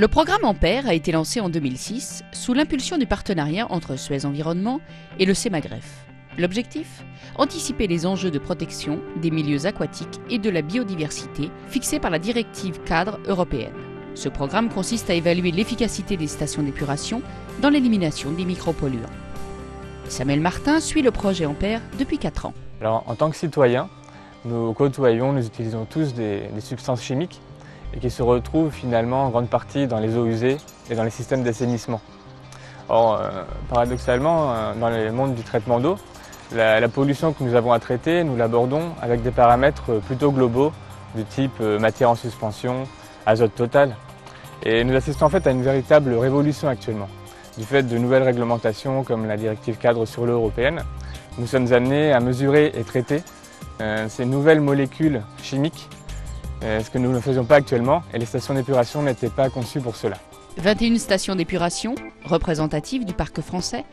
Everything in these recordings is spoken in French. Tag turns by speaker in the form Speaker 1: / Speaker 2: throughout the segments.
Speaker 1: Le programme Ampère a été lancé en 2006 sous l'impulsion du partenariat entre Suez Environnement et le CEMAGREF. L'objectif ? Anticiper les enjeux de protection des milieux aquatiques et de la biodiversité fixés par la directive cadre européenne. Ce programme consiste à évaluer l'efficacité des stations d'épuration dans l'élimination des micropolluants. Samuel Martin suit le projet Ampère depuis 4 ans.
Speaker 2: Alors, en tant que citoyen, nous côtoyons, nous utilisons tous des substances chimiques et qui se retrouvent finalement en grande partie dans les eaux usées et dans les systèmes d'assainissement. Or, paradoxalement, dans le monde du traitement d'eau, la pollution que nous avons à traiter, nous l'abordons avec des paramètres plutôt globaux du type matière en suspension, azote total. Et nous assistons en fait à une véritable révolution actuellement. Du fait de nouvelles réglementations comme la directive cadre sur l'eau européenne, nous sommes amenés à mesurer et traiter ces nouvelles molécules chimiques, ce que nous ne faisions pas actuellement, et les stations d'épuration n'étaient pas conçues pour cela.
Speaker 1: 21 stations d'épuration, représentatives du parc français,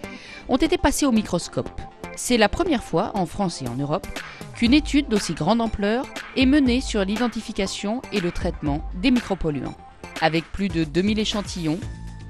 Speaker 1: ont été passées au microscope. C'est la première fois, en France et en Europe, qu'une étude d'aussi grande ampleur est menée sur l'identification et le traitement des micropolluants. Avec plus de 2000 échantillons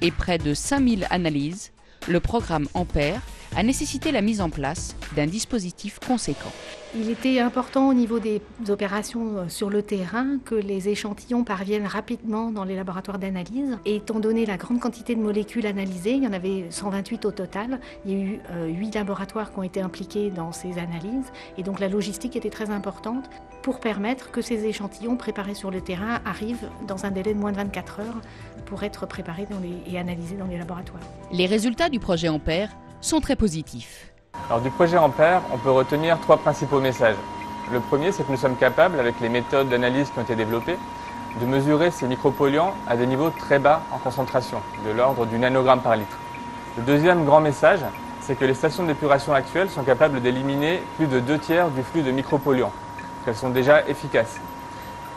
Speaker 1: et près de 5000 analyses, le programme Ampère a nécessité la mise en place d'un dispositif conséquent.
Speaker 3: Il était important au niveau des opérations sur le terrain que les échantillons parviennent rapidement dans les laboratoires d'analyse. Et étant donné la grande quantité de molécules analysées, il y en avait 128 au total, il y a eu 8 laboratoires qui ont été impliqués dans ces analyses. Et donc la logistique était très importante pour permettre que ces échantillons préparés sur le terrain arrivent dans un délai de moins de 24 heures pour être préparés et analysés dans les laboratoires.
Speaker 1: Les résultats du projet Ampère sont très positifs.
Speaker 2: Alors, du projet Ampère, on peut retenir 3 principaux messages. Le premier, c'est que nous sommes capables, avec les méthodes d'analyse qui ont été développées, de mesurer ces micropolluants à des niveaux très bas en concentration, de l'ordre du nanogramme par litre. Le deuxième grand message, c'est que les stations d'épuration actuelles sont capables d'éliminer plus de 2/3 du flux de micropolluants, qu'elles sont déjà efficaces.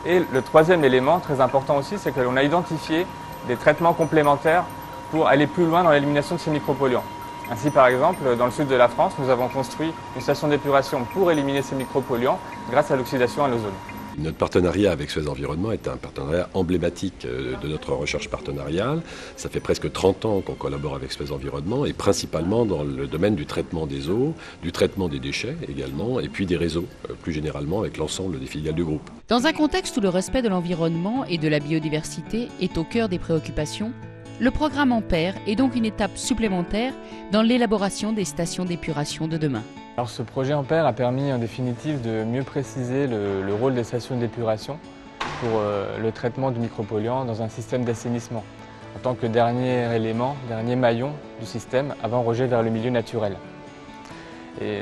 Speaker 2: Et le troisième élément, très important aussi, c'est que l'on a identifié des traitements complémentaires pour aller plus loin dans l'élimination de ces micropolluants. Ainsi, par exemple, dans le sud de la France, nous avons construit une station d'épuration pour éliminer ces micropolluants grâce à l'oxydation à l'ozone.
Speaker 4: Notre partenariat avec Suez Environnement est un partenariat emblématique de notre recherche partenariale. Ça fait presque 30 ans qu'on collabore avec Suez Environnement et principalement dans le domaine du traitement des eaux, du traitement des déchets également et puis des réseaux, plus généralement avec l'ensemble des filiales du groupe.
Speaker 1: Dans un contexte où le respect de l'environnement et de la biodiversité est au cœur des préoccupations, le programme Ampère est donc une étape supplémentaire dans l'élaboration des stations d'épuration de demain.
Speaker 2: Alors, ce projet Ampère a permis en définitive de mieux préciser le rôle des stations d'épuration pour le traitement du micropolluant dans un système d'assainissement, en tant que dernier élément, dernier maillon du système avant rejet vers le milieu naturel. Et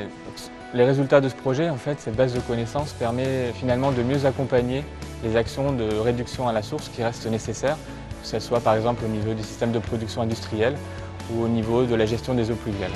Speaker 2: les résultats de ce projet, en fait, cette base de connaissances permet finalement de mieux accompagner les actions de réduction à la source qui restent nécessaires, que ce soit par exemple au niveau du système de production industrielle ou au niveau de la gestion des eaux pluviales.